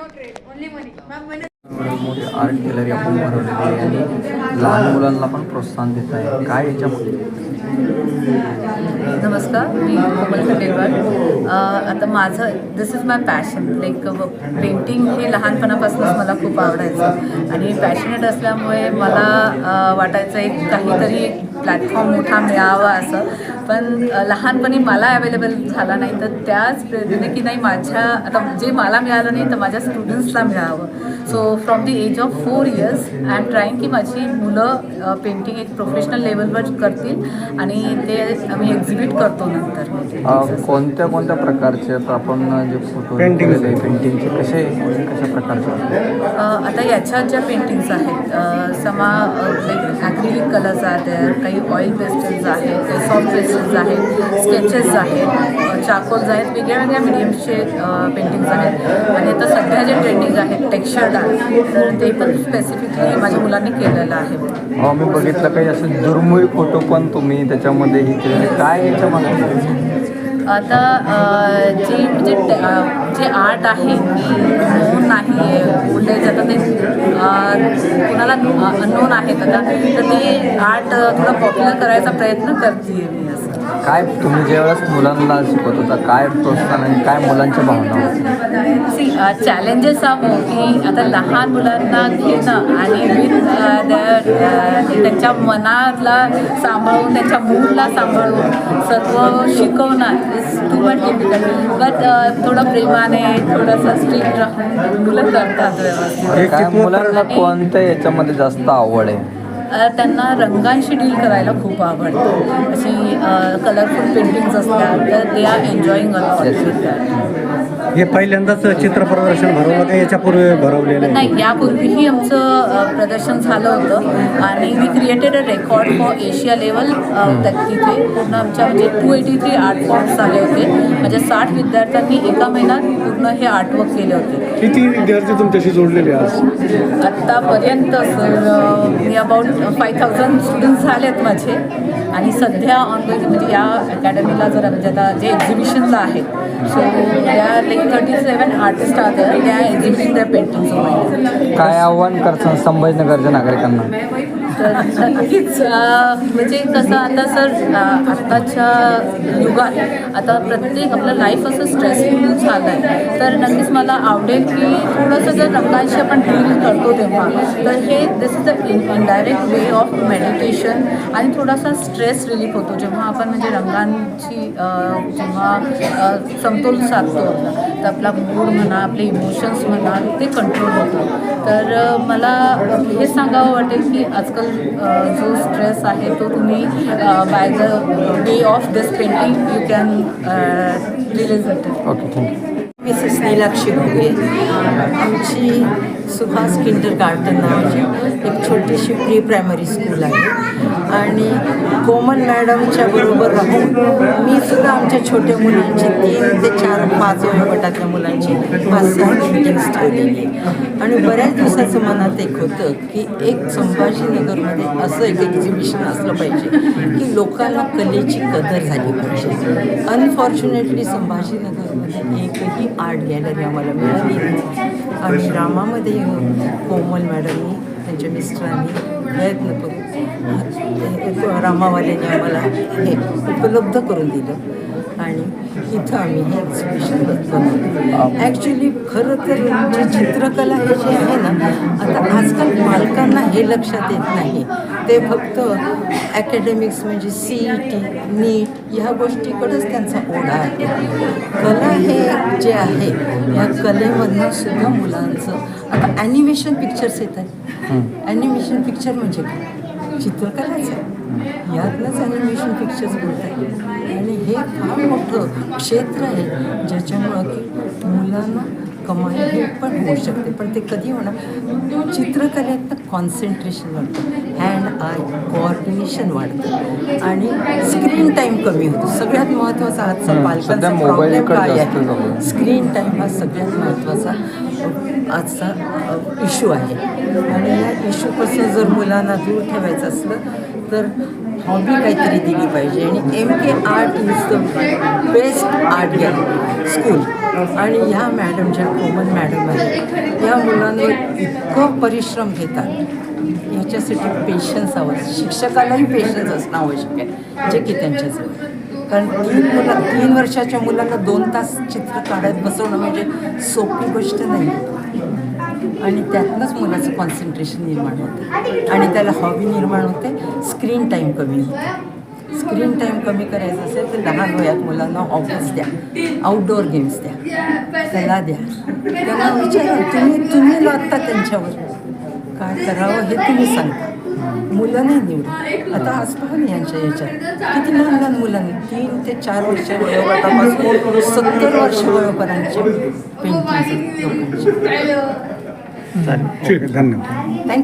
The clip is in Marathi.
मोठी आर्ट गॅलरी आपण भरवलेली आहे आणि लहान मुलांना पण प्रोत्साहन देत आहे. काय याच्यामध्ये? नमस्कार, मी कोमल खंडेलवाल. आता माझं this is my passion. Like painting हे लहानपणापासूनच मला खूप आवडायचं आणि पॅशनेट असल्यामुळे मला वाटायचं एक काहीतरी प्लॅटफॉर्म मोठा मिळावा असं. पण लहानपणी मला अवेलेबल झाला नाही, तर त्याच प्रेरणेने की नाही माझ्या आता जे मला मिळालं नाही तर माझ्या स्टुडंट्सला मिळावं. So from the age of 4 years I am trying की माझी मुलं पेंटिंग एक प्रोफेशनल लेवलवर करतील आणि ते आम्ही एक्झिबिट करतो नंतर. कोणत्या कोणत्या प्रकारचे आता आपण जे फोटो पेंटिंगचे कशा प्रकारचे? आता याच्यात ज्या पेंटिंग्स आहेत लाईक ॲक्रिलिक कलर्स आहेत, काही ऑइल पेस्टल्स आहेत, काही सॉफ्ट पेस्टल्स आहेत, स्केचेस आहेत, चारकोल्स आहेत, वेगळ्या वेगळ्या मिडियमचे पेंटिंग्स आहेत. आणि आता सध्या जे ट्रेंडिंग आहेत टेक्स्चर्ड आर्ट, तर ते पण स्पेसिफिकली माझ्या मुलांनी केलेलं आहे. मी बघितलं काही असे दुर्मिळ फोटो पण तुम्ही त्याच्यामध्ये हे केले. काय याच्यामध्ये? आता जे आर्ट आहे नोन नाही आहे, बोलले जातं ते कुणाला अननोन आहेत आता, तर ते आर्ट थोडं पॉप्युलर करायचा प्रयत्न करते आहे मी. असं काय तुम्ही ज्यावेळेस मुलांना शिकवत होता काय प्रोत्साहन आणि काय मुलांच्या भावना होत्या? चॅलेंजेस की आता लहान मुलांना घेणं आणि त्यांच्या मनाला सांभाळून त्यांच्या मूडला सांभाळून सर्व शिकवणं is too much difficult. But थोडं प्रेमाने थोडंसं स्ट्रिक्ट राहून मुलं करतात व्यवस्थित. काय मुलांना कोणत्या याच्यामध्ये जास्त आवड आहे? त्यांना रंगांशी डील करायला खूप आवडतं. अशी कलरफुल पेंटिंग्स असतात तर they are enjoying a lot with that. हे पहिल्यांदाच चित्र प्रदर्शन भरवलं का याच्यापूर्वी भरवलेलं नाही, यापूर्वीही आमचं प्रदर्शन झालं होतं आणि we created a record for Asia level. तिथे पूर्ण आमच्या म्हणजे 283 आर्ट फॉर्म्स आले होते. म्हणजे 60 विद्यार्थ्यांनी एका महिन्यात पूर्ण हे आर्टवर्क केले होते. किती विद्यार्थी तुमच्याशी जोडलेले आज? आत्तापर्यंत सर मी अबाउट 5000 स्टुडंट्स झालेत माझे. आणि सध्या ऑनगोईंग म्हणजे या अकॅडमीला जर म्हणजे आता जे एक्झिबिशनला आहेत, सो त्या लाईक 37 आर्टिस्ट आहेत, त्या एक्झिबिटिंग त्या पेंटिंग्स. काय आव्हान करतात संभाजीनगरच्या नागरिकांना? तर नक्कीच म्हणजे कसं आता सर आत्ताच्या युगात आता प्रत्येक आपलं लाईफ असं स्ट्रेसफुल झालं आहे, तर नक्कीच मला आवडेल की थोडंसं जर रंगांशी आपण डील करतो तेव्हा तर हे this is the indirect way of meditation आणि थोडासा स्ट्रेस रिलीफ होतो जेव्हा आपण म्हणजे रंगांची जेव्हा समतोल साधतो तर आपला मूड म्हणा, आपले इमोशन्स म्हणा, ते कंट्रोल होतं. तर मला हे सांगावं वाटेल की आजकाल जो स्ट्रेस आहे तो तुम्ही by the way of this painting you can release it. Okay, thank you. Mrs Neelakshi Ghuge. आमची सुहास किंडरगार्टन नावाची एक छोटीशी प्री प्रायमरी स्कूल आहे आणि कोमल मॅडमच्या बरोबर राहून मी सुद्धा आमच्या छोट्या मुलांची 3 ते 4, 5 वयोगटातल्या मुलांची 5-6 मीटिंग्स ठेवलेली आहे. आणि बऱ्याच दिवसाचं मनात एक होतं की एक संभाजीनगरमध्ये असं एक एक्झिबिशन असलं पाहिजे की लोकांना कलेची कदर झाली पाहिजे. अनफॉर्च्युनेटली संभाजीनगरमध्ये एकही आर्ट गॅलरी आम्हाला मिळाली नाही. आणि रामामध्ये कोमल मॅडमनी त्यांच्या मिस्टरांनी प्रयत्न करून रामावाल्यांनी आम्हाला हे उपलब्ध करून दिलं आणि इथं आम्ही हे एक्झिबिशन बनवलं. ॲक्च्युली खरं तर जी चित्रकला हे जे आहे ना, आता आजकाल पालकांना हे लक्षात येत नाही. ते फक्त ॲकॅडमिक्स म्हणजे CET, नीट ह्या गोष्टीकडेच त्यांचा ओढा आहे. कला हे जे आहे ह्या कलेमधनं सुद्धा मुलांचं आता ॲनिमेशन पिक्चर्स येतात. ॲनिमेशन पिक्चर म्हणजे काय? चित्रकलाच आहे. यातनंच ॲनिमेशन पिक्चर्स बोलतात आणि हे फार मोठं क्षेत्र आहे ज्याच्यामुळं की मुलांना कमाई हे पण होऊ शकते. पण ते कधी होणार? चित्रकलेतनं कॉन्सन्ट्रेशन वाढतं, हँड आय कोऑर्डिनेशन वाढतं आणि स्क्रीन टाईम कमी होतो. सगळ्यात महत्त्वाचा आजचा पालकांचा प्रॉब्लेम काय आहे? स्क्रीन टाईम हा सगळ्यात महत्त्वाचा आजचा इश्यू आहे. आणि या इश्यूपासून जर मुलांना दूर ठेवायचं असलं तर हॉबी काहीतरी दिली पाहिजे. आणि MK art is the best art gallery school. आणि ह्या मॅडम ज्या कोमल मॅडम आहेत, या मुलांवर इतकं परिश्रम घेतात. याच्यासाठी पेशन्स हवं, शिक्षकालाही पेशन्स असणं आवश्यक आहे, जे की त्यांच्याजवळ. कारण 3 वर्षाच्या मुलांना 2 तास चित्र काढत बसवणं म्हणजे सोपी गोष्ट नाही. आणि त्यातनंच मुलाचं कॉन्सन्ट्रेशन निर्माण होतं आणि त्याला हॉबी निर्माण होते. स्क्रीन टाईम कमी होते. स्क्रीन टाईम कमी करायचं असेल तर लहान वयात मुलांना हॉबीज द्या, आउटडोअर गेम्स द्या, त्याला द्या. त्यांना विचारा, तुम्ही लागता त्यांच्यावर काय करावं हे तुम्ही सांगता. मुलं नाही निवडा. आता आज पहा ना यांच्या याच्यात किती लहान लहान मुलांनी 3 ते 4 वर्ष वयोगटापासून 70 वर्ष वयोपर्यंतचे पेंटिंग्स लोकांचे. चालेल, ठीक आहे, धन्यवाद. थँक्यू.